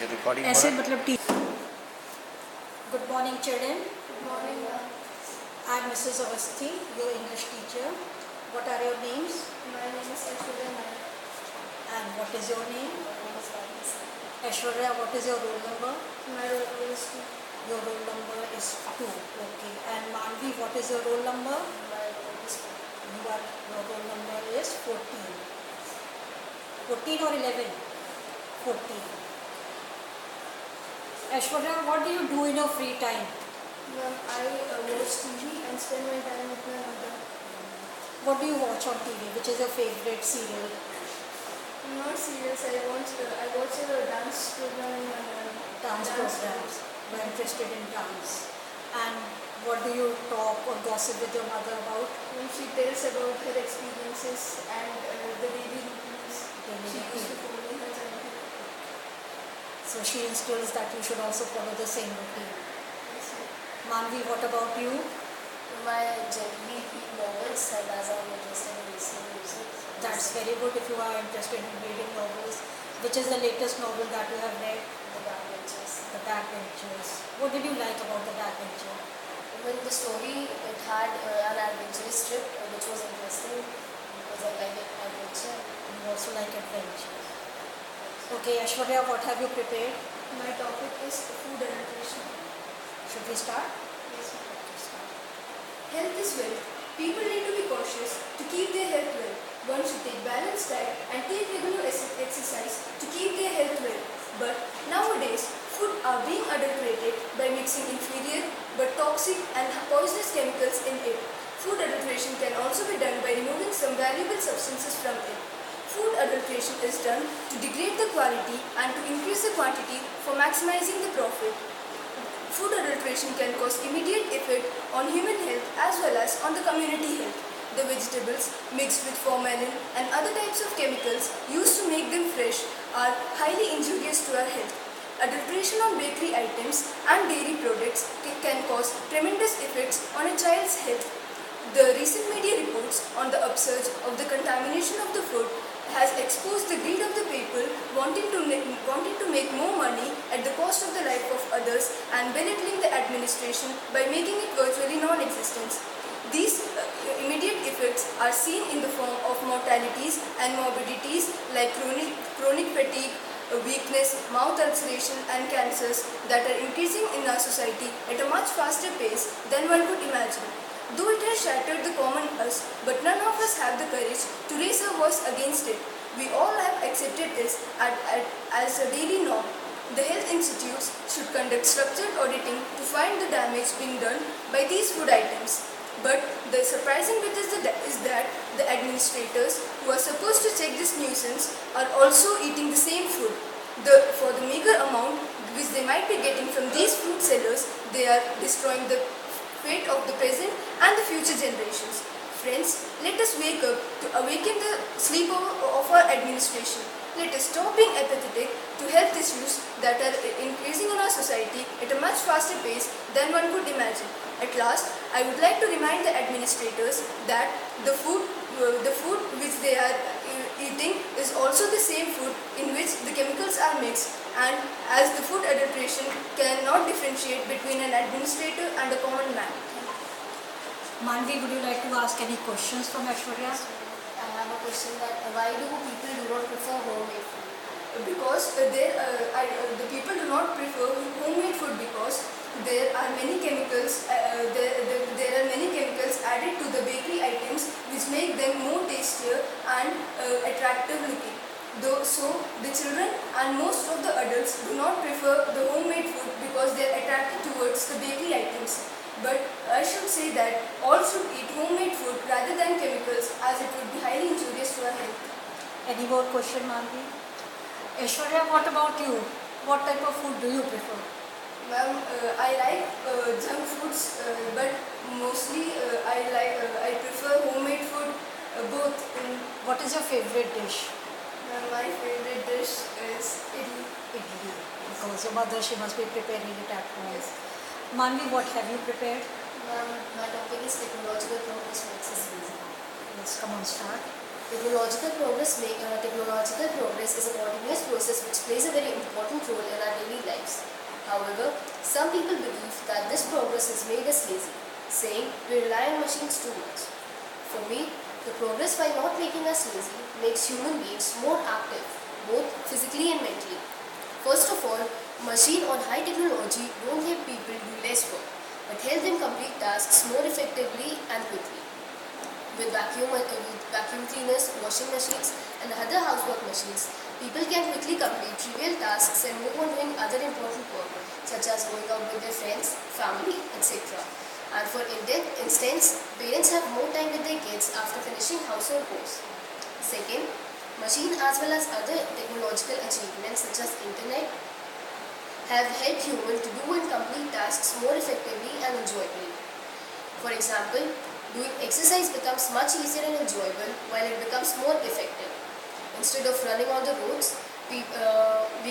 ये रिकॉर्डिंग ऐसे मतलब Good morning, children. Good morning, ma'am. I am Mrs. Avasthi, your English teacher. What are your names? My name is Aishwarya ma'am. And what is your name? My name is Aditya. Aishwarya, what is your roll number? My roll number is 2. Your roll number is 2. Okay. And Manvi, what is your roll number? My roll number is 4. Your roll number is 14. 14 or 11? 14. Aishwarya, what do you do in your free time? Ma'am, I watch TV and spend my time with my mother. What do you watch on TV? Which is your favorite serial? Not serious. I watch a dance program in my home. Dance programs. You are interested in dance. And what do you talk or gossip with your mother about? When she tells about her experiences and the daily routines she used to follow in her childhood. So she instills that you should also follow the same routine. Yes, ma'am. Manvi, what about you? My generally read novels and as I'm interested in listening music. That's very good if you are interested in reading novels. Which is the latest novel that you have read? The backbenchers. The Backbenchers. What did you like about The Backbencher? When the story, it had an adventurous trip which was interesting because I like adventure. You also like adventure. Okay, Aishwarya, what have you prepared? My topic is food and nutrition. Should we start? Yes, ma'am. Health is wealth. People need to be cautious to keep their health well. One should take balanced diet and take regular exercise to keep their health well. But nowadays, food are being adulterated by mixing inferior but toxic and poisonous chemicals in it. Food adulteration can also be done by removing some valuable substances from it. Food adulteration is done to degrade the quality and to increase the quantity for maximizing the profit. Food adulteration can cause immediate effect on human health as well as on the community health. The vegetables mixed with formalin and other types of chemicals used to make them fresh are highly injurious to our health. Adulteration on bakery items and dairy products can cause tremendous effects on a child's health. The recent media reports on the upsurge of the contamination of the food has exposed the greed of the people wanting to make more money at the cost of the life of others and belittling the administration by making it virtually non-existent. These immediate effects are seen in the form of mortalities and morbidities like chronic fatigue, weakness, mouth ulceration and cancers that are increasing in our society at a much faster pace than one could imagine. Though it has shattered the common us, but none of us have the courage to raise our voice against it. We all have accepted this as a daily norm. The health institutes should conduct structured auditing to find the damage being done by these food items. But the surprising bit is that the administrators who are supposed to check this nuisance are also eating the same food. For the meager amount which they might be getting from these food sellers, they are destroying the fate of the present and the future generations. Friends, let us wake up to awaken the sleep of our administration. Let us stop being apathetic to health issues that are increasing in our society at a much faster pace than one could imagine. At last, I would like to remind the administrators that the food which they are eating is also the same food in which the chemicals are mixed, and as the food adulteration cannot differentiate between an administrator and a common man. Manvi, would you like to ask any questions from Aishwarya? I have a question that why do people do not prefer homemade food? Because the people do not prefer homemade food because there are many chemicals. There are many chemicals added to the bakery items which make them more tastier and attractive looking. So the children and most of the adults do not prefer the homemade food because they are attracted towards the bakery items. But I should say that all should eat homemade food rather than chemicals, as it would be highly injurious to our health. Any more question, Manvi? Aishwarya, what about you? What type of food do you prefer? Ma'am, I like junk foods, but mostly I prefer homemade food both. What is your favorite dish? Ma'am, my favorite dish is idli. Idli. Because your mother, she must be preparing it at home. Yes. Manvi, what have you prepared? My topic is technological progress for accessibility. Let's come on, start. Technological progress is a continuous process which plays a very important role in our daily lives. However, some people believe that this progress has made us lazy, saying we rely on machines too much. For me, the progress, by not making us lazy, makes human beings more active, both physically and mentally. First of all, machine or high technology don't help people do less work, but help them complete tasks more effectively and quickly. With vacuum cleaners, washing machines, and other housework machines, people can quickly complete trivial tasks and move on doing other important work, such as going out with their friends, family, etc. And for instance, parents have more time with their kids after finishing household chores. Second, machine as well as other technological achievements such as internet have helped humans to do and complete tasks more effectively and enjoyably. For example, doing exercise becomes much easier and enjoyable while it becomes more effective. Instead of running on the roads, we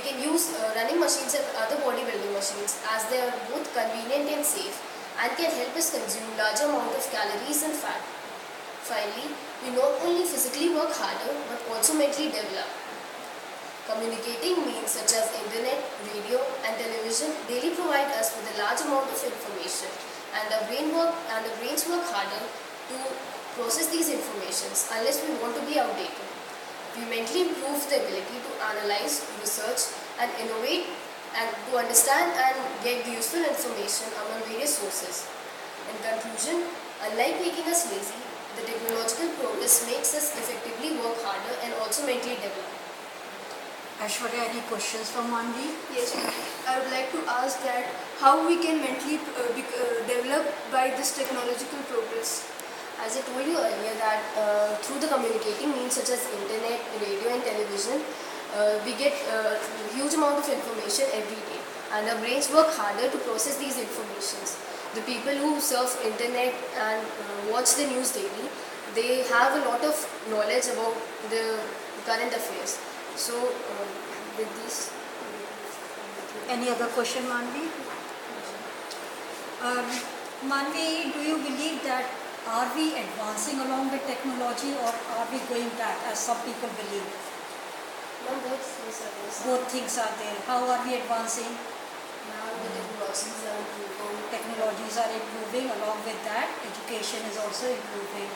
can use running machines and other bodybuilding machines as they are both convenient and safe and can help us consume large amount of calories and fat. Finally, we not only physically work harder but also mentally develop. Communicating means such as internet, radio and television daily provide us with a large amount of information and the brains work harder to process these informations unless we want to be outdated. We mentally improve the ability to analyze, research and innovate and to understand and get the useful information among various sources. In conclusion, unlike making us lazy, the technological progress makes us effectively work harder and also mentally develop. Aishwarya, any questions from Manvi? Yes, I would like to ask that how we can mentally develop by this technological progress. As I told you earlier that through the communicating means such as internet, radio and television, we get a huge amount of information every day and our brains work harder to process these informations. The people who surf internet and watch the news daily, they have a lot of knowledge about the current affairs. So with this... Any other question, Manvi? Manvi, do you believe that are we advancing along with technology or are we going back as some people believe? No, both things are there. Both things are there. How are we advancing? Now the technologies are improving. Technologies are improving. Along with that, education is also improving.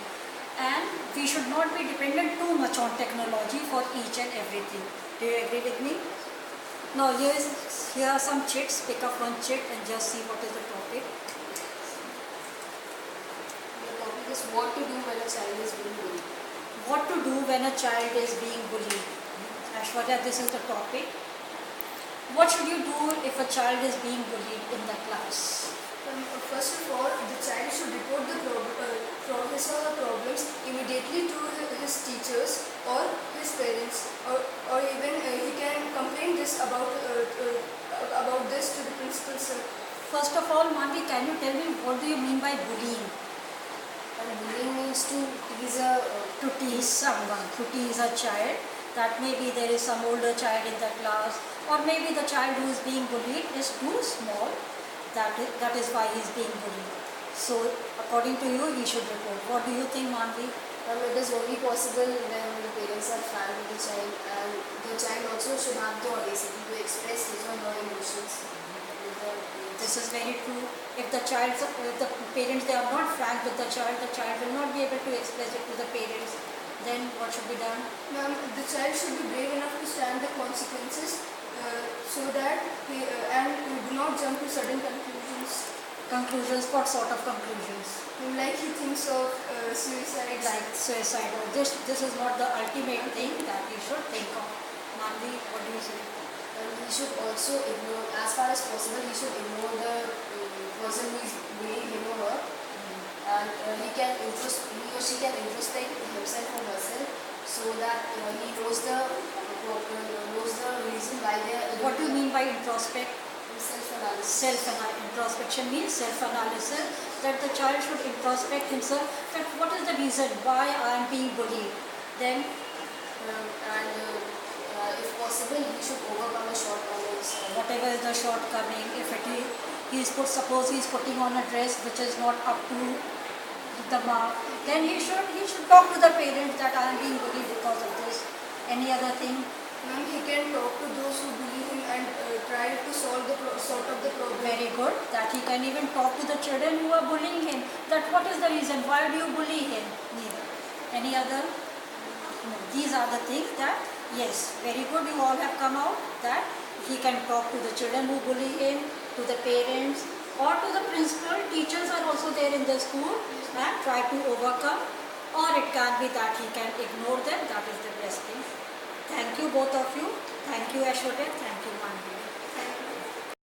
And we should not be dependent too much on technology for each and everything. Do you agree with me? Now here are some chits. Pick up one chit and just see what is the topic. The topic is what to do when a child is being bullied. What to do when a child is being bullied? Aishwarya, this is the topic. What should you do if a child is being bullied in the class? First of all, the child should report his or her problems immediately to his teachers or his parents, or even he can complain this about this to the principal sir. First of all, Manvi, can you tell me what do you mean by bullying? And bullying means to tease To tease someone, to tease a child. That maybe there is some older child in the class, or maybe the child who is being bullied is too small. That is why he is being bullied. So, according to you, he should report. What do you think, Manvi? it is only possible when the parents are frank with the child and the child also should have the audacity to express his or her emotions. This is very true. If the parents they are not frank with the child will not be able to express it to the parents. Then what should be done? Ma'am, the child should be brave enough to stand the consequences so that he do not jump to sudden conclusions. Conclusions? What sort of conclusions? Like he thinks of suicide. Like suicide. This is not the ultimate thing that you should think of. Manvi, what do you say? He should also ignore, as far as possible, he should ignore the person who is bullying him or her, and he or she can introspect himself or herself so that he knows the reason why they are. What do you mean by introspect? Self-analysis. Introspection means self-analysis, that the child should introspect himself, that what is the reason why I am being bullied. Then if possible, he should overcome a shortcomings. Whatever is the shortcoming, if suppose he is putting on a dress which is not up to the mark, then he should talk to the parents that I am being bullied Any other thing? Ma'am, he can talk to those who bully him and try to sort of the problem. Very good. That he can even talk to the children who are bullying him. That what is the reason? Why do you bully him? Neither. Any other? No. These are the things that, yes, very good. You all have come out that he can talk to the children who bully him, to the parents, or to the principal. Teachers are also there in the school and try to overcome. Or it can be that he can ignore them. That is the best thing. Thank you both of you. Thank you Ashwate. Thank you Manvi.